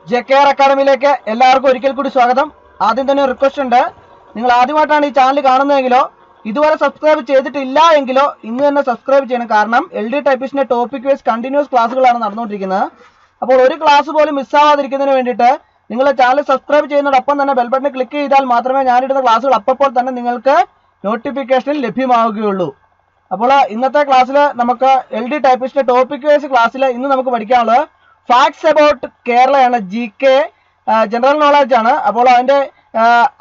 ജെകെആർ അക്കാഡമിയിലേക്ക് എല്ലാവർക്കും ഒരിക്കൽ കൂടി സ്വാഗതം. ആദ്യം തന്നെ റിക്വസ്റ്റ് ഉണ്ട്, നിങ്ങൾ ആദ്യമായിട്ടാണ് ഈ ചാനൽ കാണുന്നതെങ്കിലോ ഇതുവരെ സബ്സ്ക്രൈബ് ചെയ്തിട്ടില്ല എങ്കിലോ ഇന്ന് തന്നെ സബ്സ്ക്രൈബ് ചെയ്യണം. കാരണം LD ടൈപ്പിസ്റ്റിന്റെ ടോപ്പിക് വൈസ് കണ്ടിന്യൂസ് ക്ലാസ്സുകളാണ് നടന്നുകൊണ്ടിരിക്കുന്നത്. അപ്പോൾ ഒരു ക്ലാസ് പോലും മിസ്സാവാതിരിക്കുന്നതിന് വേണ്ടിയിട്ട് നിങ്ങൾ ചാനൽ സബ്സ്ക്രൈബ് ചെയ്യുന്നതോടൊപ്പം തന്നെ ബെൽ ബട്ടൺ ക്ലിക്ക് ചെയ്താൽ മാത്രമേ ഞാനിടുന്ന ക്ലാസ്സുകൾ അപ്പോൾ തന്നെ നിങ്ങൾക്ക് നോട്ടിഫിക്കേഷൻ ലഭ്യമാവുകയുള്ളൂ. അപ്പോൾ ഇന്നത്തെ ക്ലാസ്സിൽ നമുക്ക് LD ടൈപ്പിസ്റ്റിന്റെ ടോപ്പിക് വൈസ് ക്ലാസ്സിൽ ഇന്ന് നമുക്ക് പഠിക്കാനുള്ളത് ഫാക്ട്സ് അബൌട്ട് കേരളയാണ്. GK ജനറൽ നോളജ് ആണ്. അപ്പോൾ അതിന്റെ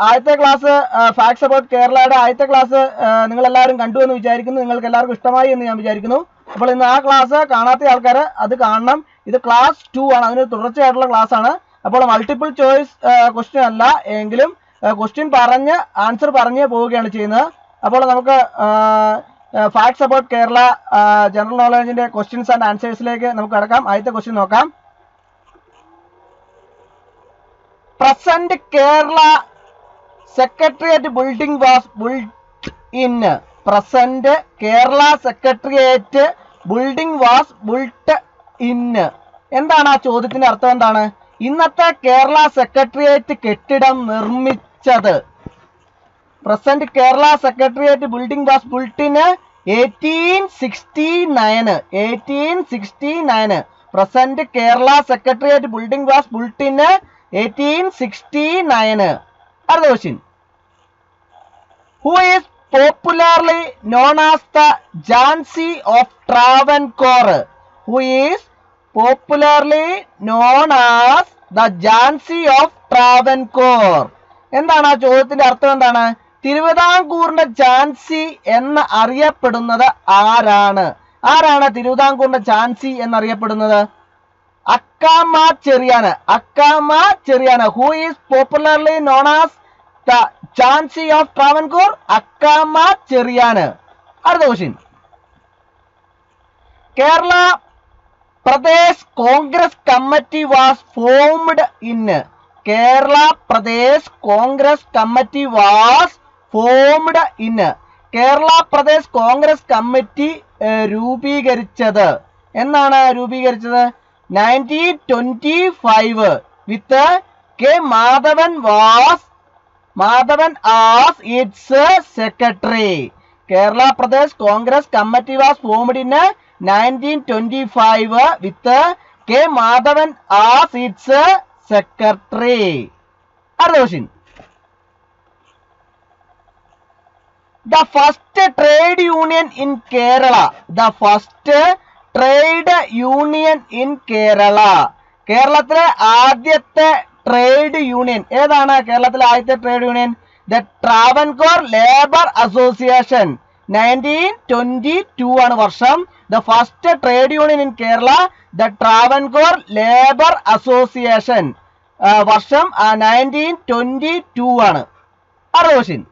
ആദ്യത്തെ ക്ലാസ് ഫാക്ട്സ് അബൌട്ട് കേരളയുടെ ആദ്യത്തെ ക്ലാസ് നിങ്ങളെല്ലാവരും കണ്ടു എന്ന് വിചാരിക്കുന്നു. നിങ്ങൾക്ക് എല്ലാവർക്കും ഇഷ്ടമായി എന്ന് ഞാൻ വിചാരിക്കുന്നു. അപ്പോൾ ഇന്ന് ആ ക്ലാസ് കാണാത്ത ആൾക്കാർ അത് കാണണം. ഇത് ക്ലാസ് 2 ആണ്, അതിന് തുടർച്ചയായിട്ടുള്ള ക്ലാസ് ആണ്. അപ്പോൾ മൾട്ടിപ്പിൾ ചോയ്സ് ക്വസ്റ്റ്യൻ അല്ല എങ്കിലും ക്വസ്റ്റ്യൻ പറഞ്ഞ് ആൻസർ പറഞ്ഞ് പോവുകയാണ് ചെയ്യുന്നത്. അപ്പോൾ നമുക്ക് ഫാക്ട്സ് അബൌട്ട് കേരള ജനറൽ നോളജിന്റെ ക്വസ്റ്റ്യൻസ് ആൻഡ് ആൻസേഴ്സിലേക്ക് നമുക്ക് കടക്കാം. ആദ്യത്തെ ക്വസ്റ്റ്യൻ നോക്കാം. Present Kerala secretariat building was built in. Present Kerala secretariat building was built in. എന്താണ് ആ ചോദ്യത്തിന്റെ അർത്ഥം? എന്താണ് ഇന്നത്തെ കേരള സെക്രട്ടേറിയറ്റ് കെട്ടിടം നിർമ്മിച്ചത്? Present Kerala secretariat building was built in 1869. 1869 present Kerala secretariat building was built in 1869. അടുത്ത question. Who is popularly known as the Jhansi of Travancore? Who is popularly known as the Jhansi of Travancore? എന്താണ് ആ ചോദ്യത്തിന്റെ അർത്ഥം? എന്താണ് തിരുവിതാംകൂറിന്റെ ഝാൻസി എന്ന് അറിയപ്പെടുന്നത് ആരാണ്? ആരാണ് തിരുവിതാംകൂറിന്റെ ഝാൻസി എന്നറിയപ്പെടുന്നത്? Akkamma Cherian. Akkamma Cherian. Who is popularly known as the Jhansi of Travancore? Akkamma Cherian. അടുത്ത question. Kerala Pradesh Congress committee was formed in. Kerala Pradesh Congress committee was formed in. Kerala Pradesh Congress committee രൂപീകരിച്ചത് എന്നാണ് രൂപീകരിച്ചത്? 1925 with K Madhavan as its secretary. Kerala Pradesh Congress committee was formed in 1925 with K Madhavan as its secretary. അടുത്ത question. The first trade union in Kerala. The first trade union in Kerala. കേരളത്തിലെ ആദ്യത്തെ trade union ഏതാണ്? കേരളത്തിലെ ആദ്യത്തെ trade union the Travancore labour association. 1922 ആണ് വർഷം. The first trade union in Kerala the Travancore labour association. വർഷം 1922 ആണ്. അടുത്ത question.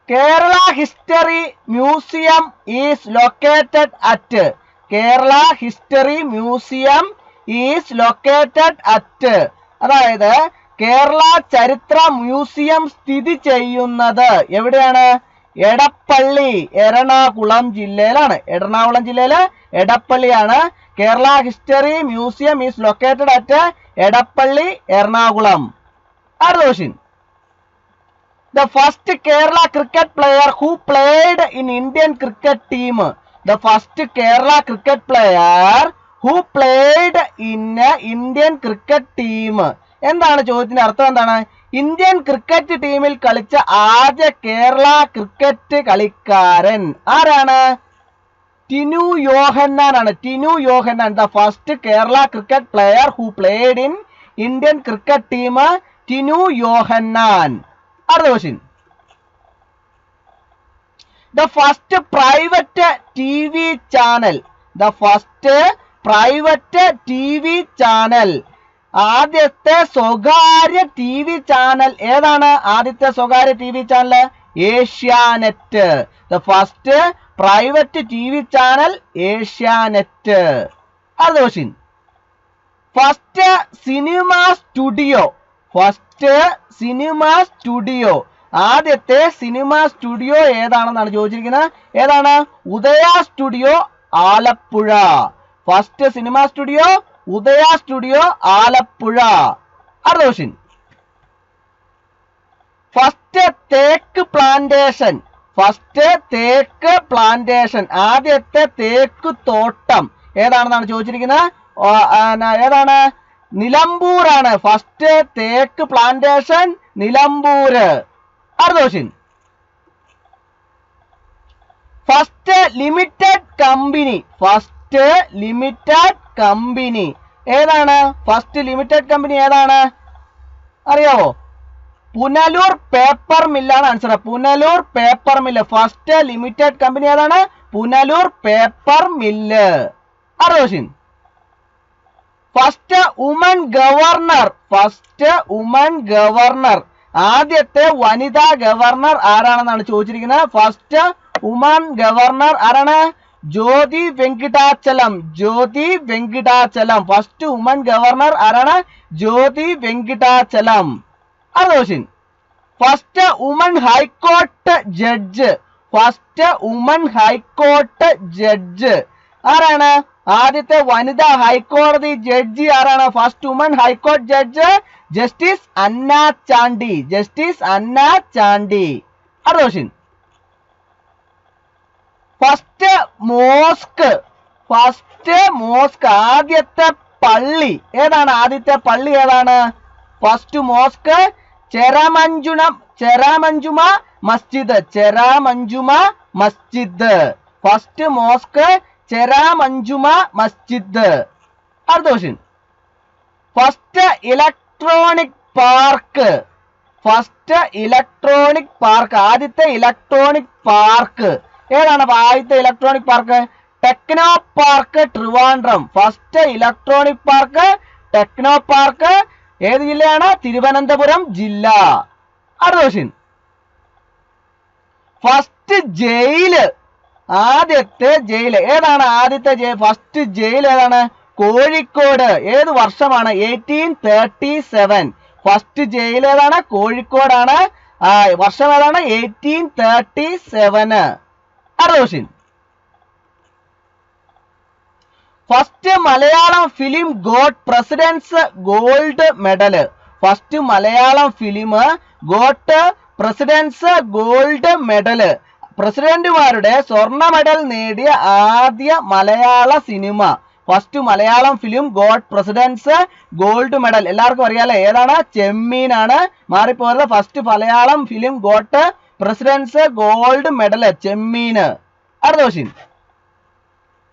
Kerala history museum is located at. Kerala history museum is located at. അതായത് കേരള ചരിത്ര മ്യൂസിയം സ്ഥിതി ചെയ്യുന്നത് എവിടെയാണ്? എടപ്പള്ളി, എറണാകുളം ജില്ലയിലാണ്. എറണാകുളം ജില്ലയിലെ എടപ്പള്ളിയാണ്. Kerala history museum is located at Edappally, Ernakulam. അടുത്ത question. The first Kerala cricket player who played in Indian cricket team. The first Kerala cricket player who played in Indian cricket team. എന്താണ് ചോദ്യത്തിന്റെ അർത്ഥം? എന്താണ് ഇന്ത്യൻ ക്രിക്കറ്റ് ടീമിൽ കളിച്ച ആദ്യ കേരള ക്രിക്കറ്റ് കളിക്കാരൻ ആരാണ്? ടിനു യോഹന്നാൻ ആണ്. Tinu Yohannan. The first Kerala cricket player who played in Indian cricket team Tinu Yohannan. അടുത്ത question. The first private TV channel. The first private TV channel. ആദ്യത്തെ സ്വകാര്യ TV ചാനൽ ഏതാണ്? ആദ്യത്തെ സ്വകാര്യ TV channel Asianet. The first private TV channel Asianet. അടുത്ത question. First cinema studio. First cinema studio. ആദ്യത്തെ cinema studio ഏതാണെന്നാണ് ചോദിച്ചിരിക്കുന്നത്. ഏതാണ്? Udaya studio, Alappuzha. First cinema studio Udaya studio Alappuzha. അടുത്ത question. First teak plantation. First teak plantation, ആദ്യത്തെ തേക്ക് തോട്ടം ഏതാണെന്നാണ് ചോദിച്ചിരിക്കുന്നത്. ഏതാണ്? നിലമ്പൂരാണ്. First teak plantation Nilambur. അടുത്ത question. First limited company. First limited company ഏതാണ്? ഫസ്റ്റ് ലിമിറ്റഡ് കമ്പനി ഏതാണ് അറിയാവോ? Punalur paper മില്ലാണ് answer. Punalur paper mill. First limited company ഏതാണ്? Punalur paper mill. അടുത്ത question. First woman governor. First woman governor, ആദ്യത്തെ വനിതാ ഗവർണർ ആരാണെന്നാണ് ചോദിച്ചിരിക്കുന്നത്. ഫസ്റ്റ് വുമൺ ഗവർണർ ആരാണ്? Jyothi Venkatachalam. Jyothi Venkatachalam. First woman governor ആരാണ്? ജ്യോതി വെങ്കിടാചലം. അടുത്ത question. First woman high court judge. First woman high court judge ആരാണ്? ആദ്യത്തെ വനിതാ ഹൈക്കോടതി ജഡ്ജി ആരാണ്? First woman high court judge justice Anna Chandy. Justice Anna Chandy. അടുത്ത question. First mosque. First mosque, ആദ്യത്തെ പള്ളി ഏതാണ്? ആദ്യത്തെ പള്ളി ഏതാണ്? ഫസ്റ്റ് മോസ്ക് ചെറാമഞ്ചുമ മസ്ജിദ്. ചെറാമഞ്ചുമ മസ്ജിദ്. ഫസ്റ്റ് മോസ്ക് ചെറാമഞ്ചുമ മസ്ജിദ്. അടുത്ത question. First electronic park. First electronic park, ആദ്യത്തെ ഇലക്ട്രോണിക് പാർക്ക് ഏതാണ്? ആദ്യത്തെ electronic park techno park Trivandrum. First electronic park techno park ഏത് ജില്ലയാണ്? തിരുവനന്തപുരം ജില്ല. അടുത്ത ക്വസ്റ്റ്യൻ. ഫസ്റ്റ് ജയില്, ആദ്യത്തെ ജയിൽ ഏതാണ്? ആദ്യത്തെ ജയിൽ, ഫസ്റ്റ് ജയിൽ ഏതാണ്? കോഴിക്കോട്. ഏത് വർഷമാണ്? 1837. ഫസ്റ്റ് ജയിൽ ഏതാണ്? കോഴിക്കോടാണ്. വർഷം ഏതാണ്? 1837. അടുത്ത question. First Malayalam film got president's gold medal. First Malayalam film got president's gold medal, പ്രസിഡന്റുമാരുടെ സ്വർണ്ണ മെഡൽ നേടിയ ആദ്യ മലയാള സിനിമ. First Malayalam film got president's gold medal എല്ലാവർക്കും അറിയാലോ, ഏതാണ്? ചെമ്മീനാണ്. മാറിപ്പോയത്. First Malayalam film got president's gold medal Chemmeen. അടുത്ത question.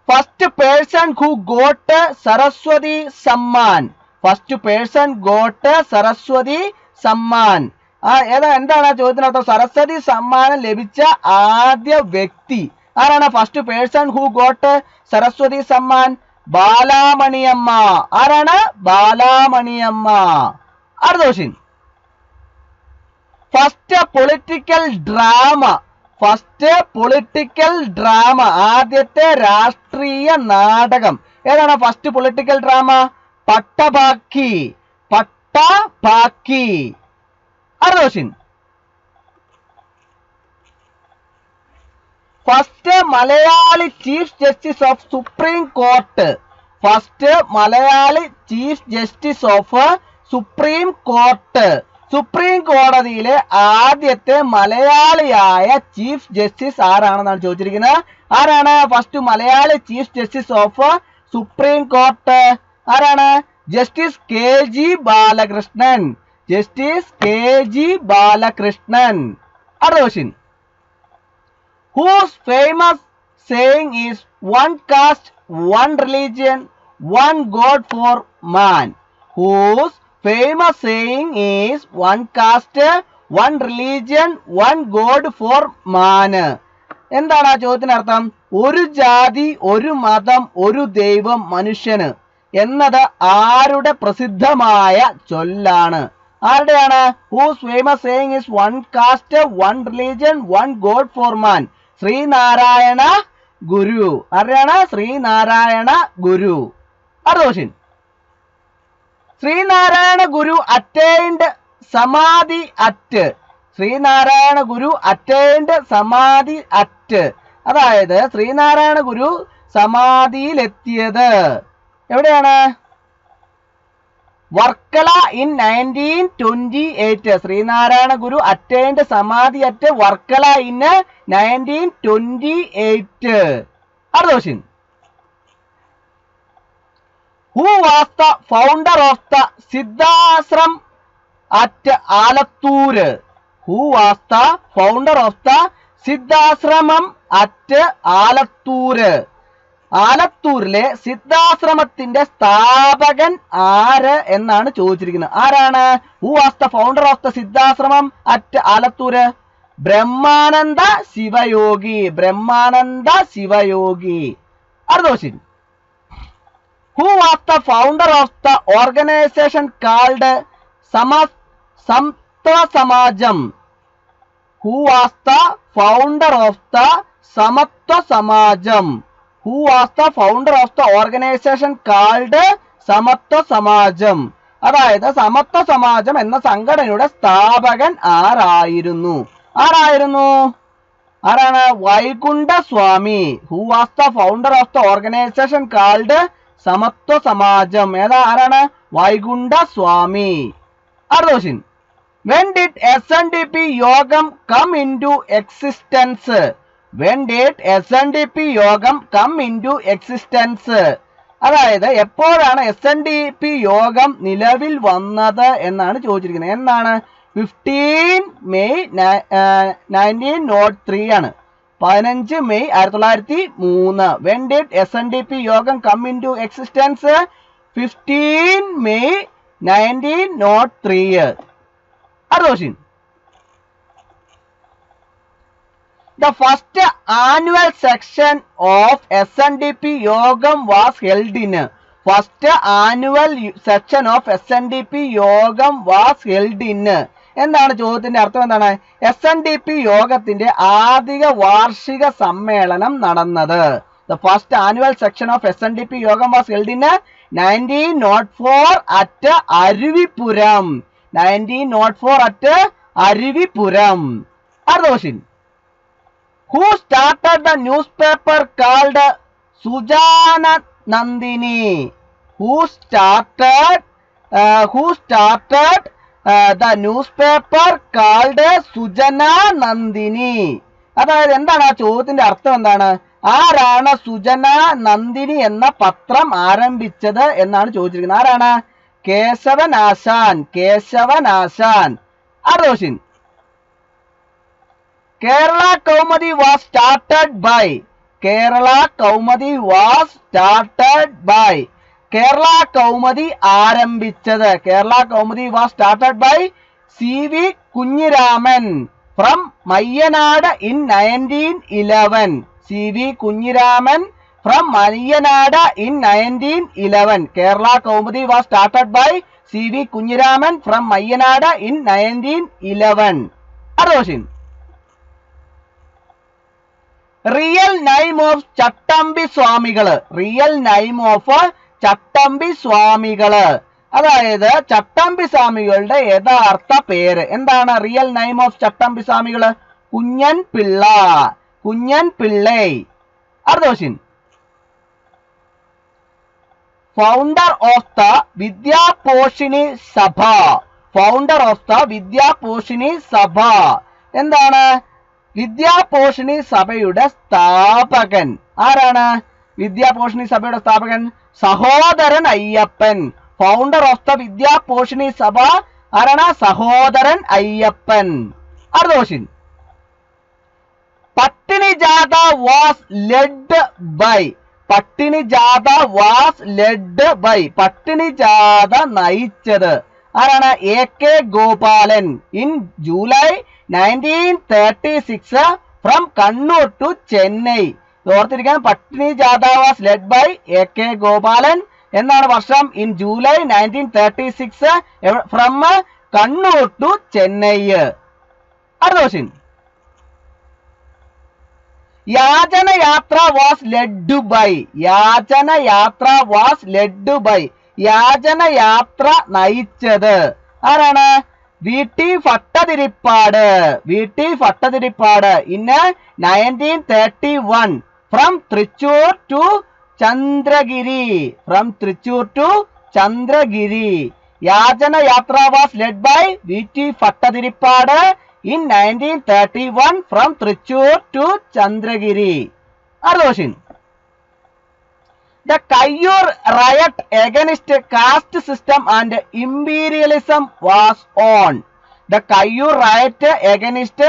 First person who got Saraswati Samman. First person got Saraswati Samman എന്താണ് ചോദ്യത്തിനർത്ഥം? സരസ്വതി സമ്മാനം ലഭിച്ച ആദ്യ വ്യക്തി ആരാണ്? First person who got Saraswati Samman Balamaniamma. ആരാണ്? ബാലാമണിയമ്മ. അടുത്ത question. First political drama. First political drama, ആദ്യത്തെ രാഷ്ട്രീയ നാടകം ഏതാണ്? First political drama Pattabakki. Pattabakki. അടുത്ത question. First Malayali chief justice of supreme court. First Malayali chief justice of supreme court. Supreme കോടതിയിലെ ആദ്യത്തെ മലയാളിയായ ചീഫ് ജസ്റ്റിസ് ആരാണെന്നാണ് ചോദിച്ചിരിക്കുന്നത്. ആരാണ് first Malayali chief justice of supreme court? ആരാണ്? Justice KG Balakrishnan. Justice KG Balakrishnan. അടുത്ത question. Whose famous saying is one caste, one religion, one God for man? Whose famous saying is one caste, one religion, one God for man? എന്താണ് ആ ചോദ്യത്തിനർത്ഥം? ഒരു ജാതി, ഒരു മതം, ഒരു ദൈവം മനുഷ്യന് എന്നത് ആരുടെ പ്രസിദ്ധമായ ചൊല്ലാണ്? ആരുടെയാണ്? Whose famous saying is one caste, one religion, one God for man? Sreenarayana ഗുരു. ആരുടെയാണ്? ശ്രീനാരായണ ഗുരു. അടുത്ത question. Sree Narayana Guru attained samadhi at. Sree Narayana Guru attained samadhi at, അതായത് ശ്രീനാരായണ ഗുരു സമാധിയിലെത്തിയത് എവിടെയാണ്? Varkala in 1928. Sree Narayana Guru attained samadhi at Varkala in 1928. അടുത്ത question. Who was the founder of the Siddhashram at Alattur? Who was the founder of the Siddhashramam at Alattur? ആലത്തൂരിലെ സിദ്ധാശ്രമത്തിന്റെ സ്ഥാപകൻ ആര് എന്നാണ് ചോദിച്ചിരിക്കുന്നത്. ആരാണ്? Who was the founder of the Siddhashramam at Alathur? Brahmananda Sivayogi. Brahmananda Sivayogi. അടുത്ത question. Who was the founder of the organization called Samatva Samajam? Who was the founder of the Samatva Samajam? Who was the founder of the organization called Samatva Samajam? അതായത് സമത്വ സമാജം എന്ന സംഘടനയുടെ സ്ഥാപകൻ ആരായിരുന്നു? ആരാണ്? വൈകുണ്ഠ സ്വാമി. Who was the founder of the organization called സമത്വ സമാജം? ആരാണ്? വൈകുണ്ഠ സ്വാമി. അടുത്ത ക്വസ്റ്റ്യൻ. When did SNDP യോഗം come into existence? When did SNDP യോഗം come into existence? അതായത് എപ്പോഴാണ് SNDP യോഗം നിലവിൽ വന്നത് എന്നാണ് ചോദിച്ചിരിക്കുന്നത്. എന്നാണ്? 15 മെയ് 1903 ആണ്. 15 മെയ് 1903. When did SNDP യോഗം come into existence? 15 മെയ് 1903. അടുത്ത question. The first annual section of SNDP യോഗം was held in. First annual section of SNDP യോഗം was held in. എന്താണ് ചോദ്യത്തിന്റെ അർത്ഥം? എന്താണ്? SNDP യോഗത്തിന്റെ ആദ്യ വാർഷിക സമ്മേളനം നടന്നത്. The first annual section of SNDP യോഗം was held in 1904 at അരുവിപുരം. 1904 at അരുവിപുരം. അടുത്ത question. Who started the newspaper called Sujana Nandini? Who started the newspaper called Sujana Nandini? അതായത് എന്താണ് ആ ചോദ്യത്തിന്റെ അർത്ഥം? എന്താണ്? ആരാണ് സുജന നന്ദിനി എന്ന പത്രം ആരംഭിച്ചത് എന്നാണ് ചോദിച്ചിരിക്കുന്നത്. ആരാണ്? കേശവനാശാൻ. കേശവനാശാൻ. അടുത്ത question. Kerala Kaumudi was started by. Kerala Kaumudi was started by. Kerala Kaumudi ആരംഭിച്ചത്. Kerala Kaumudi was started by C.V. Kunyiraman from Mayyanad in 1911. C.V. Kunyiraman from Mayyanad in 1911. Kerala Kaumudi was started by C.V. Kunyiraman from Mayyanad in 1911. അടുത്ത question. Real name of Chattambi Swamikal. Real name of Chattambi Swamikal. അതായത് ചട്ടമ്പി സ്വാമികളുടെ യഥാർത്ഥ പേര് എന്താണ്? Real name of Chattambi Swamikal? Kunjan Pillai. Kunjan Pillai. അടുത്ത question. Founder of the Vidyaposhini Sabha. Founder of the Vidyaposhini സഭ എന്താണ്? വിദ്യാപോഷിണി സഭയുടെ സ്ഥാപകൻ ആരാണ്? വിദ്യാപോഷിണി സഭയുടെ സ്ഥാപകൻ Sahodaran Ayyappan. Founder of the Vidyaposhini സഭ ആരാണ്? സഹോദരൻ അയ്യപ്പൻ. അടുത്ത ക്വസ്റ്റ്യൻ. പട്ടിണി ജാഥ വാസ് ലെഡ് ബൈ. പട്ടിണി ജാഥ വാസ് ലെഡ് ബൈ. പട്ടിണി ജാഥ നയിച്ചത് ആരാണ്? AK Gopalan. In July 1936 from Kannur to Chennai. ഓർത്തിരിക്കാൻ. Pattini Jatha was led by AK Gopalan. എന്നാണ് വർഷം? In July 1936 from Kannur to Chennai. അടുത്ത question. Yachanayatra was led by. Yachanayatra was led by. Yachanayatra നയിച്ചത് ആരാണ്? VT Bhattathiripad. VT Bhattathiripad. In 1931 from Trichur to Chandragiri. From Trichur to Chandragiri. Yajana Yatra was led by V.T. Pattatirippadu in 1931 from Trichur to Chandragiri. അടുത്ത question. The Kayyur riot against caste system and imperialism was on. The Kayyur riot against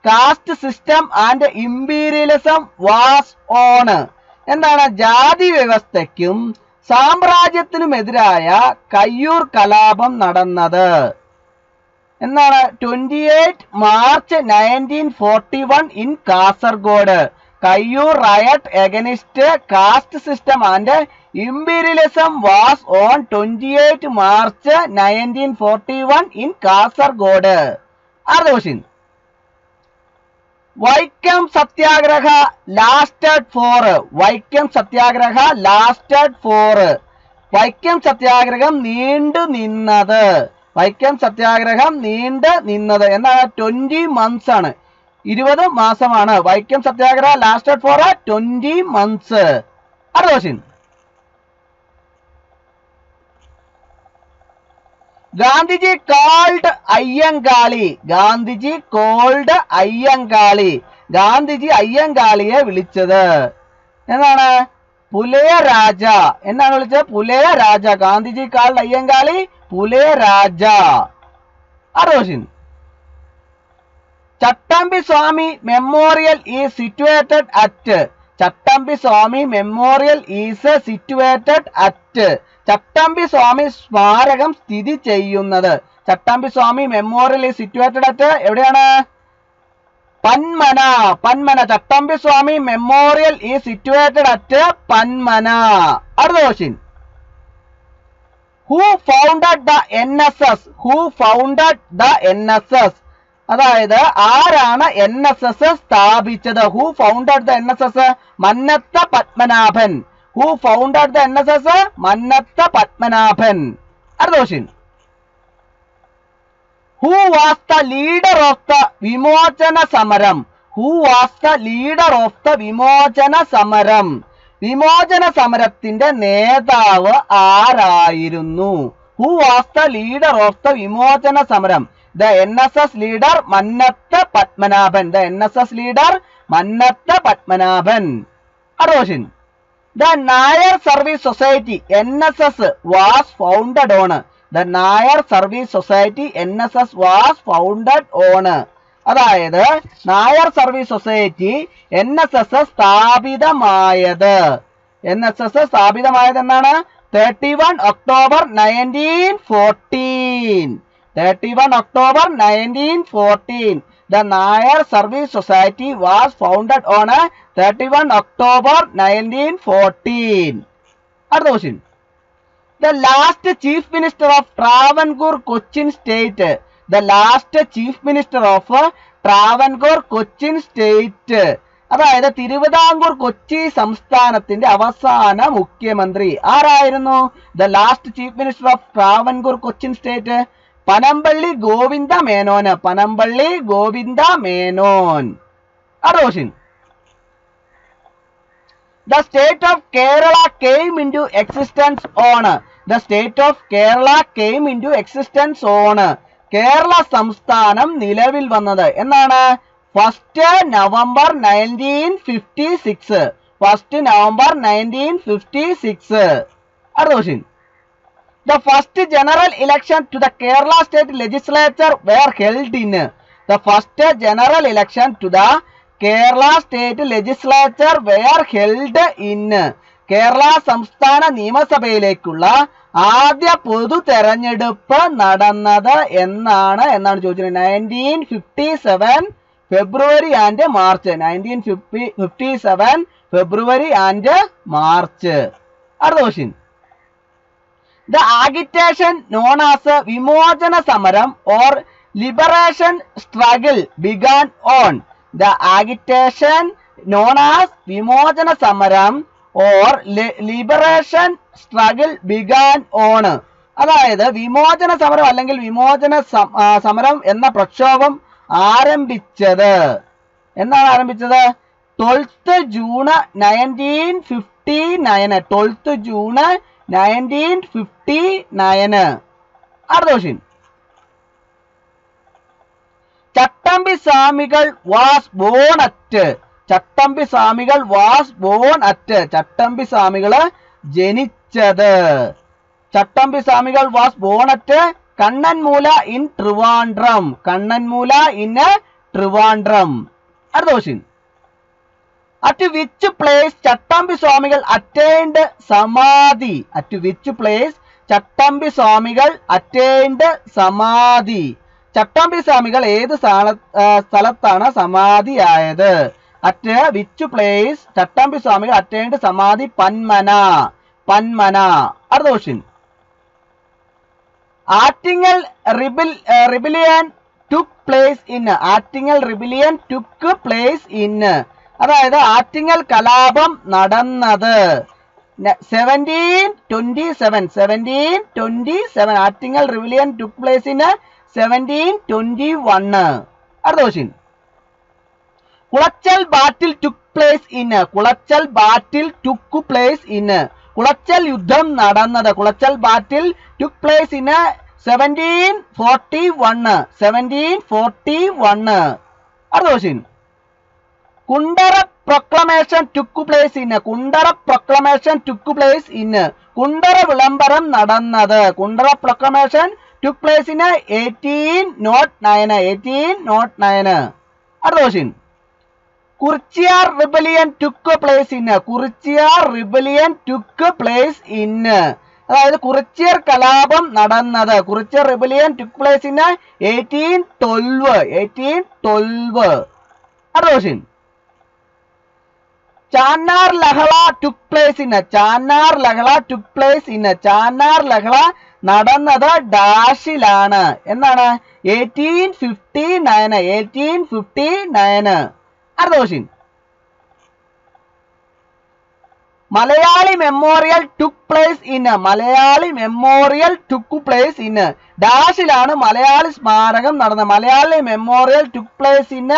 caste system and imperialism was on. എന്താണ്? ജാതി വ്യവസ്ഥയ്ക്കും സാമ്രാജ്യത്തിനുമെതിരായ കയ്യൂർ കലാപം നടന്നത് എന്നാണ്? 28 March 1941 in Kasargod. Kayyur riot against caste system and imperialism was on 28 March 1941 in Kasargod. Other question. Vaikam Satyagraha lasted for. Vaikam Satyagraha lasted for. Vaikam Satyagraham നീണ്ടു നിന്നത്. വൈക്കം സത്യാഗ്രഹം നീണ്ടു നിന്നത് എന്താണ്? 20 months ആണ്, 20 മാസമാണ്. Vaikom Satyagraha lasted for 20 months. അടുത്ത question. Gandhiji called Ayyankali. Gandhiji called Ayyankali. Gandhiji അയ്യങ്കാളിയെ വിളിച്ചത് എന്താണ്? പുലയ രാജ എന്നാണ് വിളിച്ചത്? പുലയ രാജ. ഗാന്ധിജി കോൾഡ് അയ്യങ്കാളി പുലയ രാജ. അടുത്ത question. Chattambi Swami Memorial is situated at. Chattambi Swami Memorial is situated at. Chattambi Swami സ്മാരകം സ്ഥിതി ചെയ്യുന്നത്. Chattambi Swami Memorial is situated at എവിടെയാണ്? Panmana. Panmana. Chattambi Swami Memorial is situated at Panmana. അടുത്ത question. Who founded the NSS? Who founded the NSS? അതായത് ആരാണ് NSS സ്ഥാപിച്ചത്? Who founded the NSS? Mannath Padmanabhan. Who founded the NSS? Mannath Padmanabhan. അടുത്ത question. Who was the leader of the Vimochana Samaram? Who was the leader of the Vimochana Samaram? Vimochana സമരത്തിന്റെ നേതാവ് ആരായിരുന്നു? Who was the leader of the Vimochana Samaram? The NSS leader Mannatta Padmanabhan. The NSS leader Mannatta Padmanabhan. Other question. The Nayar Service Society NSS was founded on. The Nayar Service Society NSS was founded on. അതായത് Nair service society NSS സ്ഥാപിതമായത്. NSS സ്ഥാപിതമായത് എന്നാണ്? 31 October 1914. 31 October 1914. The Nayar Service Society was founded on 31 October 1914. Other question. The last Chief Minister of Travancore Cochin State. The last Chief Minister of Travancore Cochin State. അതായത് തിരുവിതാംകൂർ കൊച്ചി സംസ്ഥാനത്തിന്റെ അവസാന മുഖ്യമന്ത്രി ആരായിരുന്നു? The last Chief Minister of Travancore Cochin State Panampilly Govinda Menon. Panampilly Govinda Menon. അടുത്ത question. The state of Kerala came into existence on. The state of Kerala came into existence on. Kerala സംസ്ഥാനം നിലവിൽ വന്നത് എന്നാണ്? 1st November 1956. 1st November 1956. അടുത്ത question. The first general election to the Kerala state legislature were held in. The first general election to the Kerala state legislature were held in. Kerala സംസ്ഥാന നിയമസഭയിലേക്കുള്ള ആദ്യ പൊതു തെരഞ്ഞെടുപ്പ് നടന്നത് എന്നാണ് ചോദിച്ചത്? 1957 February and March. 1957 February and March. അടുത്ത question. The agitation known as Vimochana Samaram or Liberation Struggle began on. The agitation known as Vimochana Samaram or Liberation Struggle began on. അതായത് വിമോചന സമരം അല്ലെങ്കിൽ വിമോചന സമരം എന്ന പ്രക്ഷോഭം ആരംഭിച്ചത് എന്നാണ്? ആരംഭിച്ചത് 12th June 1959. 12th June 1959. അടുത്ത question. Chattampi Swamikal was born at. Chattambi Swamikal was born at. Chattambi Swamikal ജനിച്ചത്. Chattambi Swamikal was born at Kannammoola in Trivandrum. Kannammoola in Trivandrum. അടുത്ത question. At which place Chattambi Swamikal attained samadhi. At which place Chattambi Swamikal attained സമാധി. ചട്ടമ്പി സ്വാമികൾ ഏത് സ്ഥലത്താണ് സമാധിയായത്? At which place Chattambi Swamikal attained സമാധി പന്മന. പന്മന. അടുത്ത question. Attingal rebellion took place in. Attingal rebellion took place in. അതായത് ആറ്റിങ്ങൽ കലാപം നടന്നത് 1727. 1727. Attingal rebellion took place in 1721. അടുത്ത question. Colachel battle took place in. Colachel battle took place in. Colachel യുദ്ധം നടന്നത്. കുളച്ചൽ ബാറ്റിൽ ടുക്ക് പ്ലേസ് ഇൻ 1741. 1741. അടുത്ത question. Kundara proclamation took place in. Kundara proclamation took place in. Kundara വിളംബരം നടന്നത്. Kundara proclamation took place in 1809. 1809. അടുത്ത question. Kurichiyar rebellion took place in. Kurichiyar rebellion took place in. അതായത് കുറിച്യർ കലാപം നടന്നത്. Kurichyar rebellion took place in 1812. 1812. അടുത്ത ക്വസ്റ്റ്യൻ. ചാന്നാർ ലഹള ടുക്ക് പ്ലേസ് ഇൻ. ചാന്നാർ ലഹള ടുക്ക് പ്ലേസ് ഇൻ. ചാന്നാർ ലഹള നടന്നത് ഡാഷിലാണ്. എന്നാണ്? 1859. 1859. അടുത്ത question. Malayali memorial took place in. Malayali memorial took place in. ഡാഷിലാണ് മലയാളി സ്മാരകം നടന്നത്. Malayali memorial took place in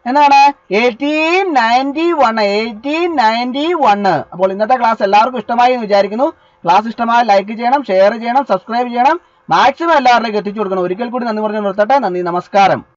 എന്നാണ്? 1891. 1891. അപ്പോൾ ഇന്നത്തെ ക്ലാസ് എല്ലാവർക്കും ഇഷ്ടമായി എന്ന് വിചാരിക്കുന്നു. ക്ലാസ് ഇഷ്ടമായി ലൈക്ക് ചെയ്യണം, ഷെയർ ചെയ്യണം, സബ്സ്ക്രൈബ് ചെയ്യണം, മാക്സിമം എല്ലാവരിലേക്ക് എത്തിച്ചു കൊടുക്കണം. ഒരിക്കൽ കൂടി നന്ദി പറഞ്ഞു നിർത്തട്ടെ. നന്ദി, നമസ്കാരം.